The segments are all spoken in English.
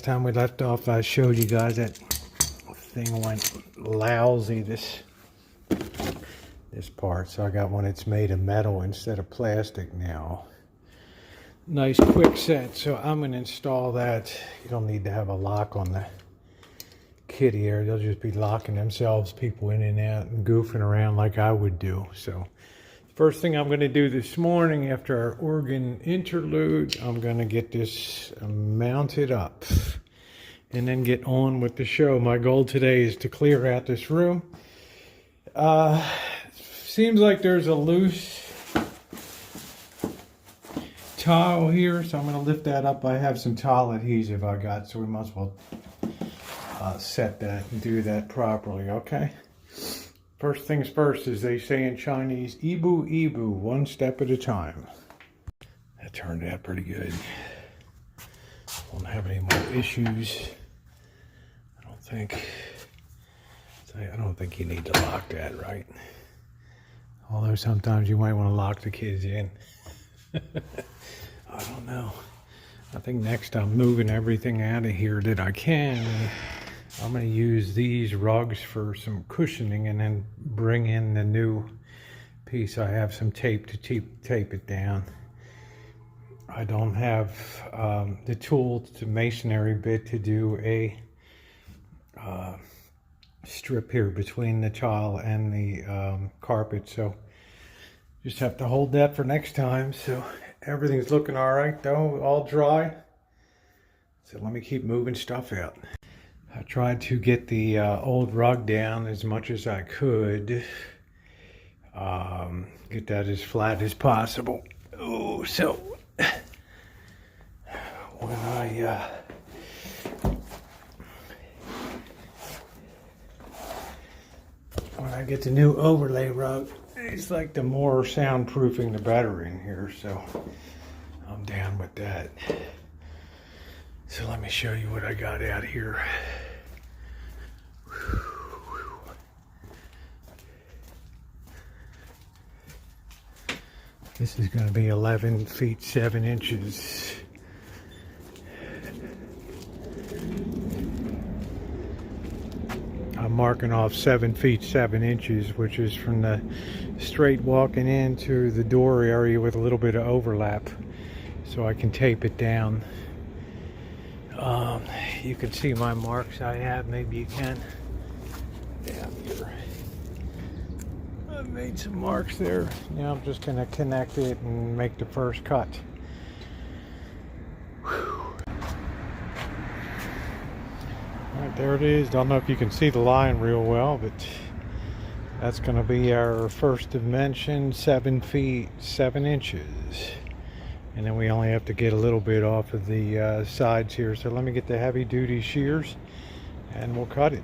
time we left off, I showed you guys that thing went lousy, this part. So I got one that's made of metal instead of plastic now. Nice quick set. So I'm going to install that. You don't need to have a lock on the kitty here. They'll just be locking themselves, people in and out and goofing around like I would do. So first thing I'm going to do this morning after our organ interlude, I'm going to get this mounted up and then get on with the show. My goal today is to clear out this room. Seems like there's a loose tile here, so I'm going to lift that up. I have some tile adhesive I got, so we might as well set that and do that properly, okay? First things first, as they say in Chinese, Ibu Ibu, one step at a time. That turned out pretty good. Won't have any more issues, I don't think. I don't think you need to lock that, right? Although sometimes you might want to lock the kids in. I don't know. I think next I'm moving everything out of here that I can. I'm going to use these rugs for some cushioning and then bring in the new piece. I have some tape to tape it down. I don't have the tool, the masonry bit, to do a strip here between the tile and the carpet. So just have to hold that for next time. So everything's looking all right though, all dry. So let me keep moving stuff out. I tried to get the old rug down as much as I could. Get that as flat as possible. Oh, so when I get the new overlay rug, it's like the more soundproofing the better in here, so I'm down with that. So let me show you what I got out here. This is going to be 11 feet 7 inches. I'm marking off 7 feet 7 inches, which is from the straight walking into the door area with a little bit of overlap, so I can tape it down. You can see my marks I have, maybe you can, down here. I've made some marks there. Now I'm just going to connect it and make the first cut. Alright, there it is. Don't know if you can see the line real well, but that's going to be our first dimension, 7 feet 7 inches. And then we only have to get a little bit off of the sides here. So let me get the heavy duty shears and we'll cut it.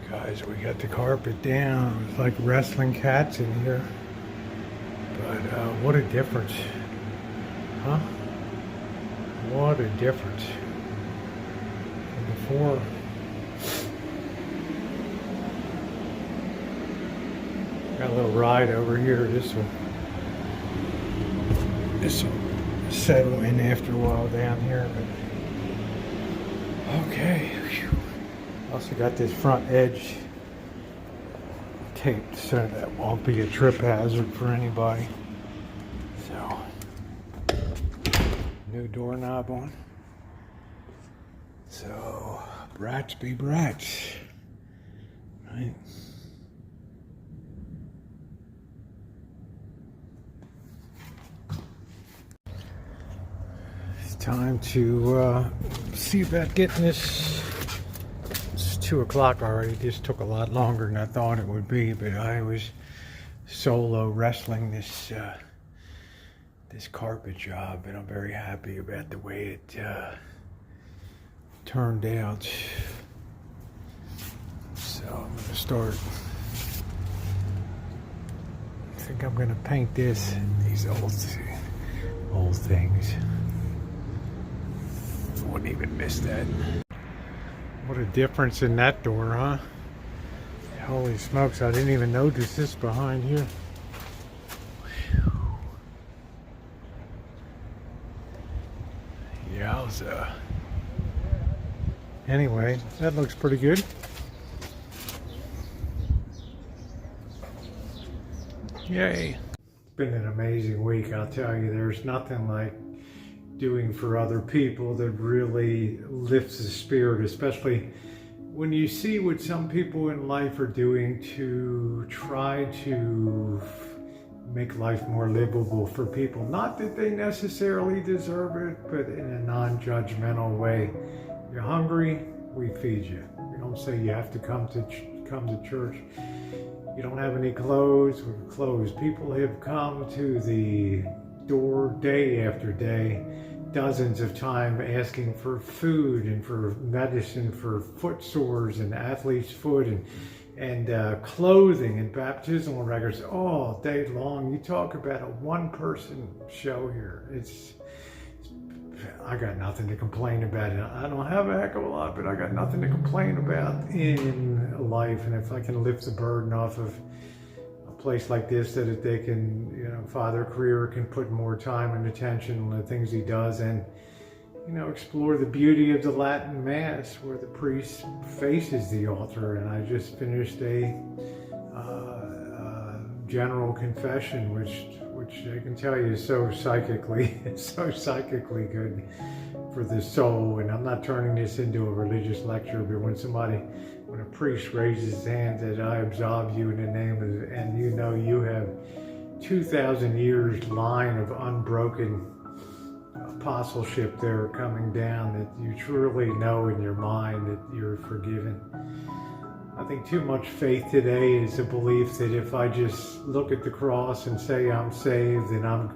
Guys, we got the carpet down. It's like wrestling cats in here. But what a difference. Huh? What a difference. From before. Got a little ride over here. This will settle in after a while down here. But okay. Whew. Also got this front edge taped so that won't be a trip hazard for anybody. So, new doorknob on. So, brats be brats, right? It's time to see about getting this. 2 o'clock already. This took a lot longer than I thought it would be, but I was solo wrestling this carpet job, and I'm very happy about the way it turned out. So I'm going to start. I think I'm going to paint these old things. Wouldn't even miss that. What a difference in that door, huh? Holy smokes, I didn't even notice this behind here. Yowza. Anyway, that looks pretty good. Yay. It's been an amazing week, I'll tell you. There's nothing like doing for other people that really lifts the spirit, especially when you see what some people in life are doing to try to make life more livable for people. Not that they necessarily deserve it, but in a non-judgmental way. You're hungry, we feed you. We don't say you have to come to church. You don't have any clothes, we're closed. People have come to the door day after day, dozens of times, asking for food and for medicine for foot sores and athlete's foot and clothing and baptismal records all day long. You talk about a one-person show here. I got nothing to complain about it. I don't have a heck of a lot, but I got nothing to complain about in life. And if I can lift the burden off of a place like this, that they can, Father Creer can put more time and attention on the things he does, and explore the beauty of the Latin Mass where the priest faces the altar. And I just finished a general confession, which I can tell you is so psychically good for the soul. And I'm not turning this into a religious lecture, but when a priest raises his hand that I absolve you in the name of, and you have 2,000 years line of unbroken apostleship there coming down, that you truly know in your mind that you're forgiven. I think too much faith today is a belief that if I just look at the cross and say I'm saved, then I'm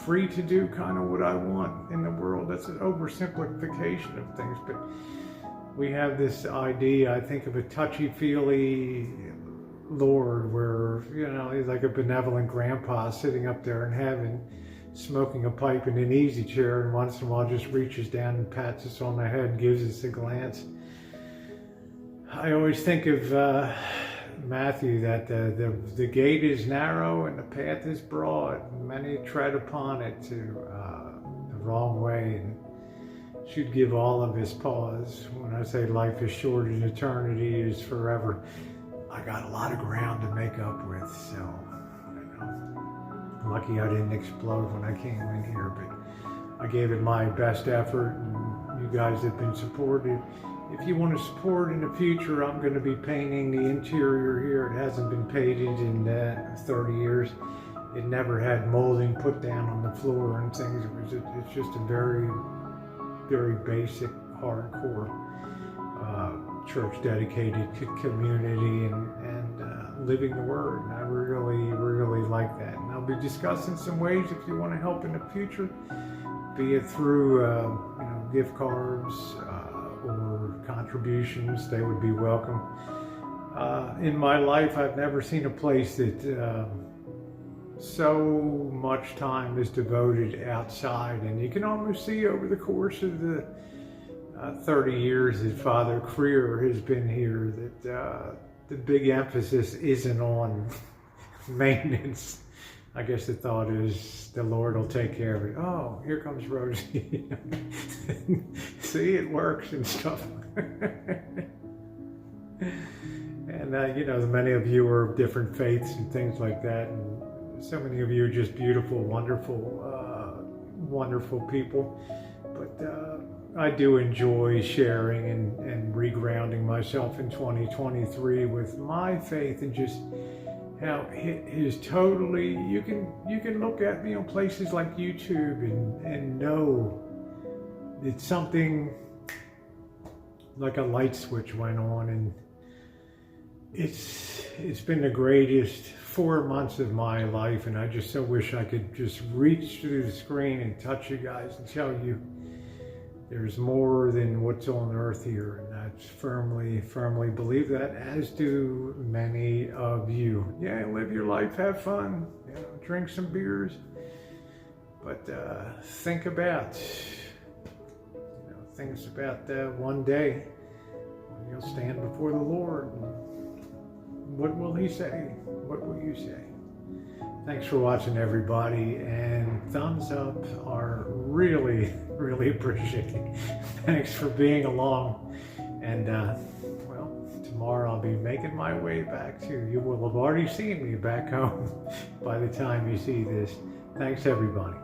free to do kind of what I want in the world. That's an oversimplification of things, but we have this idea, I think, of a touchy-feely Lord where, he's like a benevolent grandpa sitting up there in heaven, smoking a pipe in an easy chair, and once in a while just reaches down and pats us on the head and gives us a glance. I always think of Matthew, that the gate is narrow and the path is broad, and many tread upon it to the wrong way, and should give all of us pause. When I say life is short and eternity is forever, I got a lot of ground to make up with, so lucky I didn't explode when I came in here, but I gave it my best effort, and you guys have been supportive. If you want to support in the future, I'm going to be painting the interior here. It hasn't been painted in 30 years. It never had molding put down on the floor and things. It's just a very, very basic, hardcore church dedicated to community and living the Word. And I really, really like that. And I'll be discussing some ways if you want to help in the future, be it through gift cards, or contributions. They would be welcome. In my life, I've never seen a place that so much time is devoted outside, and you can almost see over the course of the 30 years that Father Creer has been here that the big emphasis isn't on maintenance. I guess the thought is the Lord will take care of it. Oh, here comes Rosie. See, it works and stuff. And many of you are of different faiths and things like that. And so many of you are just beautiful, wonderful people. But I do enjoy sharing and regrounding myself in 2023 with my faith, and just how it is totally, you can look at me on places like YouTube and know it's something like a light switch went on, and it's been the greatest 4 months of my life, and I just so wish I could just reach through the screen and touch you guys and tell you there's more than what's on earth here, and I firmly believe that, as do many of you. Yeah, live your life, have fun, you know, drink some beers, but think about, you know, things about that one day when you'll stand before the Lord. What will He say? What will you say? Thanks for watching, everybody, and thumbs up are really appreciated. Thanks for being along, and well, tomorrow I'll be making my way back to you. Will have already seen me back home by the time you see this. Thanks, everybody.